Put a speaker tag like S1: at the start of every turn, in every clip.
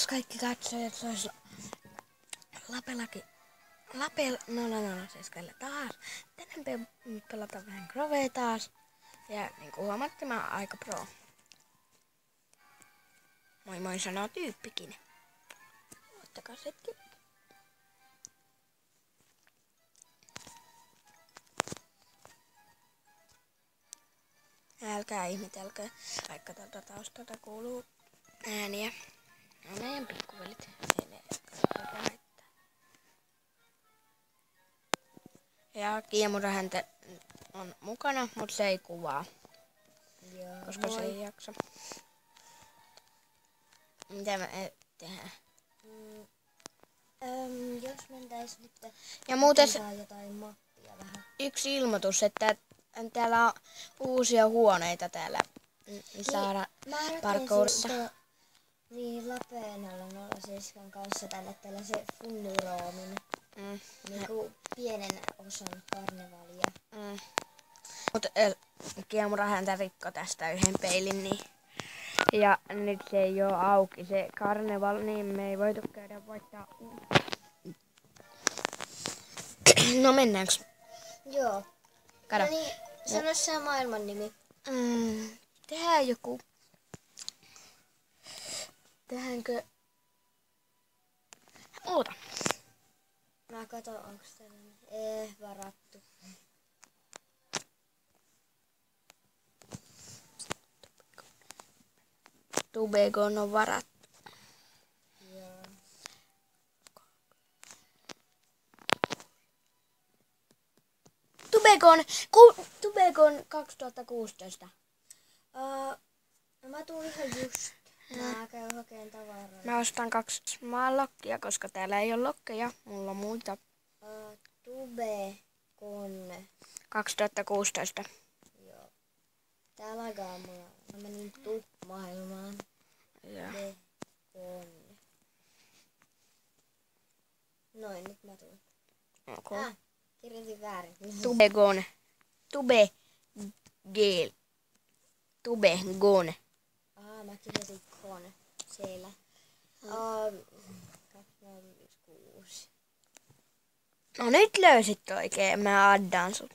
S1: taas kaikki katsojat, se olisi Lapellakin. No, siis kyllä taas. Tänään pelata vähän Grovea taas. Ja niin kuin huomattiin, mä oon aika pro. Moi moi sanoo tyyppikin. Ottakaa hetki. Älkää ihmetelkö, vaikka tuolta taustalta kuuluu ääniä. No meidän pikkuvelit. Ei ne haittaa. Ja Kiemurahäntä on mukana, mutta se ei kuvaa. Joo, koska moi. Se ei jaksa. Mitä me tehdään?
S2: Jos mentäis nyt
S1: ja muuten
S2: jotain mappia vähän.
S1: Yksi ilmoitus, että täällä on uusia huoneita täällä Saara Parkourissa.
S2: Niin Lapeenalla 07 kanssa tänne tällaisen funnyroomin. Niinku pienen osan karnevaalia.
S1: Mutta Kiemurahäntä rikko tästä yhden peilin, niin. Ja nyt se ei oo auki se karneval, niin me ei voitu käydä vaihtaa uutta. No mennäänkö?
S2: Joo.
S1: Kato.
S2: No niin, sano sä maailman nimi.
S1: Tehdään joku. Tehdäänkö? Oota.
S2: Mä katon, onko tällainen varattu.
S1: Tubegon on varattu.
S2: Joo.
S1: Tubegon 2016.
S2: Mä tuun ihan just. Mä käyn hakeen tavaraa.
S1: Mä ostan 2 maalokkia, koska täällä ei ole lokkeja. Mulla on muita.
S2: Tubegon
S1: 2016.
S2: Joo. Tää lagaa mulla. Mä menin maailmaan. Tubegon. Noin, nyt mä tuun.
S1: Okay.
S2: Kirjoitin väärin.
S1: Tubegon. Tubegon.
S2: Mä kirjoitin kon siellä. 2056.
S1: No nyt löysit oikein. Mä addaan sut.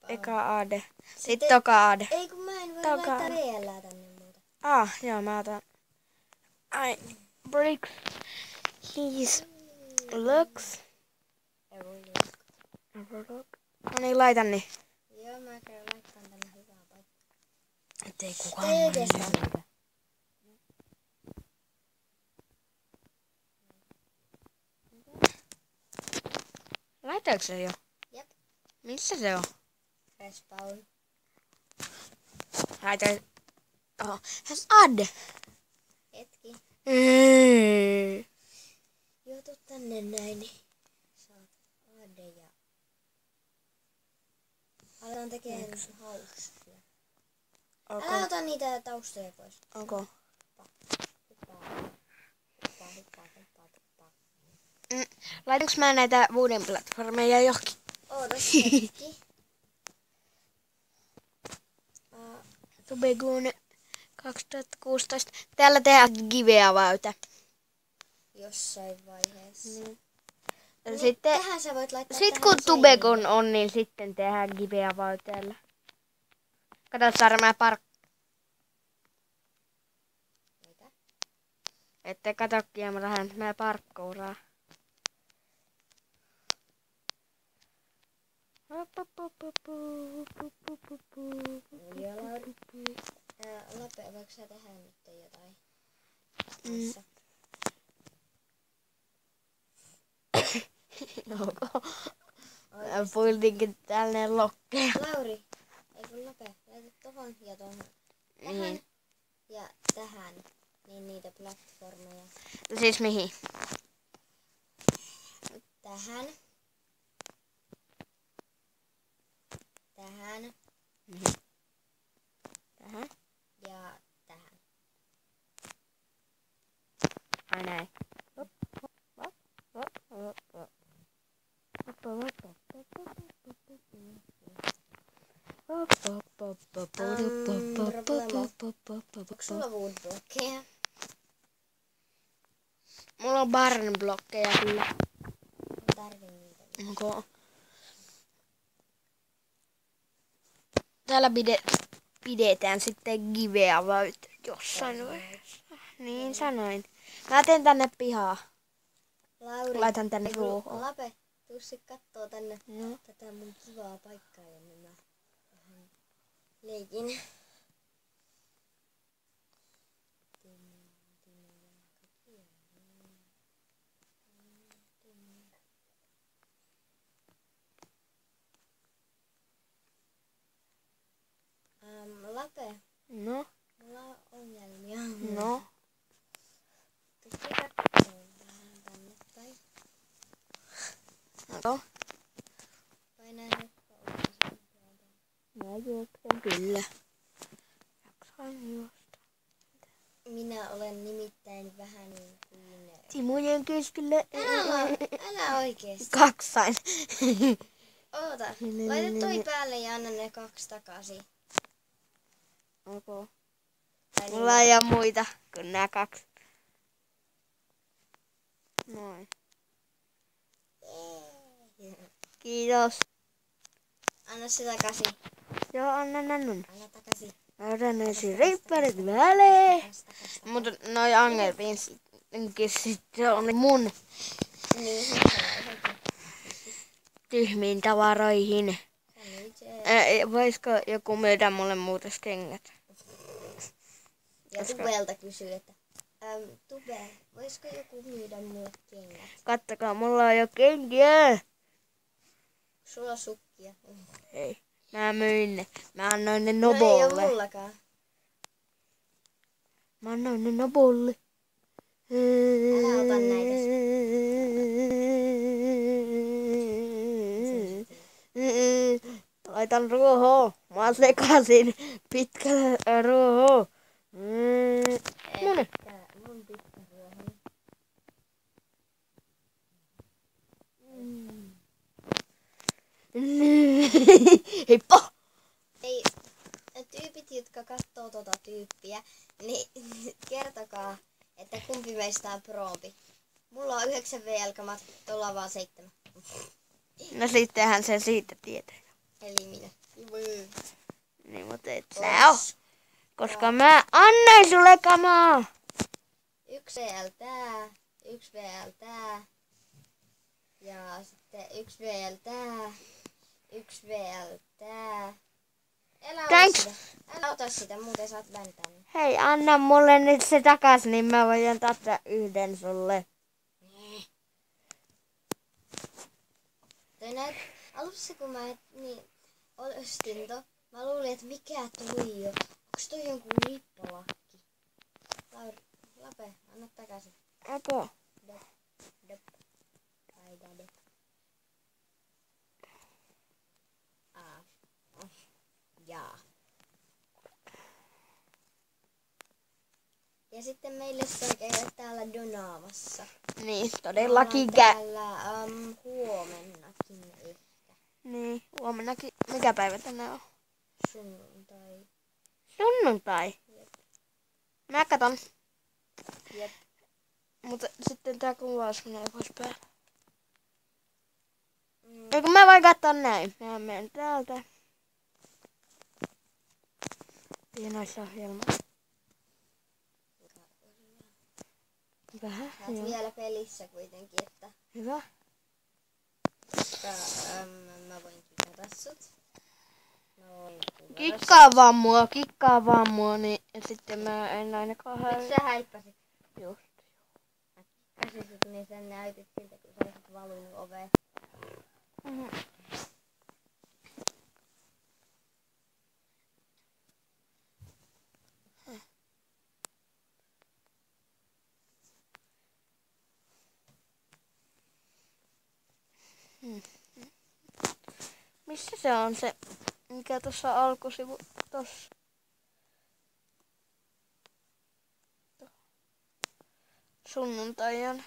S1: Eka AD. Sitten toka AD.
S2: Ei kun mä en voi laittaa vielä tänne muuta.
S1: Joo, mä otan. Bricks. He's looks. Everlook. No niin, laitan niin.
S2: Joo, mä käyn laittaa tänne hyvää paikkaa.
S1: Ettei kukaan näe. Laitaanko se jo?
S2: Jep.
S1: Missä se on?
S2: Respawn.
S1: Laitan. Has add.
S2: Hetki. Joo, tuu tänne näin, niin saat addeja. Aletaan tekemään haustia.
S1: Okay.
S2: Älä ota niitä taustoja pois.
S1: Onko?
S2: Huppaa.
S1: Laitanko mä näitä wooden platformeja johonkin?
S2: Ootas hetki.
S1: Tubegon 2016. Täällä tehdään giveawayta.
S2: Jossain vaiheessa.
S1: Niin. Sitten,
S2: tähän sä voit laittaa
S1: sit kun Tubegon on, niin sitten tehdään giveaway täällä. Kato Saara, mä Ette kato Kiemurahan, mä parkkouraan.
S2: Lape, voiko sä tehdä nyt jotain?
S1: Puiltiinkin tällainen lokkea.
S2: Lauri, ei kun Lape, laita tohon ja tohon. Tähän ja tähän. Niin niitä platformeja.
S1: Siis mihin?
S2: Tähän. Tähän.
S1: Tähän.
S2: Ja tähän.
S1: Ai näin.
S2: Onko sulla woodblockeja?
S1: Mulla on barnblokkeja kyllä.
S2: Mä tarvin niitä.
S1: Onko? Täällä pidetään sitten giveawayt jossain vaiheessa. Niin sanoin. Mä teen tänne pihaa.
S2: Lauri,
S1: Laitan tänne ruohoon.
S2: Lape, tuu sit kattoo tänne
S1: No.
S2: tätä mun kivaa paikkaa, jonne mä vähän leikin. Lape,
S1: No.
S2: mulla on ongelmia.
S1: No.
S2: Tukki kattoo vähän tänne päin.
S1: No.
S2: Painaa heppa.
S1: Mä juoksen kyllä. Jaksan juosta.
S2: Minä olen nimittäin vähän niin kuin...
S1: Timujen keskellä.
S2: Älä oikeesti.
S1: 2 sain.
S2: Oota, laita toi päälle ja anna ne 2 takaisin.
S1: Okay.
S2: Tai
S1: Mulla ei oo muita kuin nää 2. Noin. Kiitos.
S2: Anna se takaisin.
S1: Joo, annan.
S2: Anna takaisin.
S1: Mä otan ensin reipparit väleen.
S2: Takas.
S1: Mutta noi angelpinkin sitten on mun
S2: Niin,
S1: tyhmiin tavaroihin. Voisiko joku myydä mulle muutos kengät?
S2: Ja Tubelta kysyy, että Tube, voisiko joku myydä mulle kengät?
S1: Kattokaa, mulla on jo kenkiä.
S2: Sulla on sukkia.
S1: Ei, mä myin ne. Mä annoin ne
S2: No ei
S1: Nobolle.
S2: oo mullakaan.
S1: Mä annoin ne Nobolle.
S2: Älä ota näitä.
S1: Laitan ruohoa. Mä sekasin pitkällä ruohoa. Moni.
S2: Mun pitkä ruohoni.
S1: Heippa!
S2: Ei, tyypit, jotka katsoo tota tyyppiä, niin kertokaa, että kumpi meistä on proompi. Mulla on 9 VL-kamat, tuolla on vaan 7.
S1: No sittenhän se siitä tietää.
S2: Eli minä.
S1: Niin, mutta et sä oo. Koska mä annoin sulle kamaa.
S2: 1 VL tää, 1 VL tää. Ja sitten 1 VL tää, 1 VL tää.
S1: Thanks.
S2: Älä ota sitä, muuten saat väntää.
S1: Hei, anna mulle nyt se takas, niin mä voin antaa yhden sulle.
S2: Toi näet, alussa kun mä ostin mä luulin, että mikä toi on. Onks toi jonkun lippalakki? Lauri, Lape, anna takaisin.
S1: Apa?
S2: Dop. Aida dop. Jaa. Ja sitten meille selkeä täällä donaamassa.
S1: Niin, todellakin.
S2: Täällä huomennakin ehkä.
S1: Niin, huomennakin. Mikä päivä tänään on?
S2: Sunnuntai.
S1: Sunnuntai.
S2: Jep.
S1: Mä katon.
S2: Jep.
S1: Mutta sitten tää kuvaus menee pois päälle. Eikö mä voin katsoa näin? Mä menen täältä. Pienoisohjelma. Vähän,
S2: Sä oot vielä pelissä kuitenkin, että
S1: hyvä.
S2: koska, mä voin kikata sut. Mä voin kuvata
S1: Kikkaa vaan mua, niin sitten mä en ainakaan
S2: sut. Miksi sä häippäsit?
S1: Just.
S2: Käsisit, niin sen näytit siltä, kun sä olisit valunut oveen.
S1: Missä se on se, mikä tuossa alkusivu? Tossa. Sunnuntai on.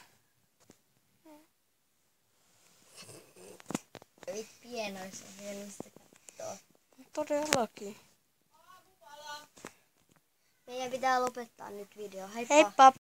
S2: Kävit pienoisohjelmista kattoo.
S1: Todellakin.
S2: Meidän pitää lopettaa nyt video. Heippa!
S1: Heippa!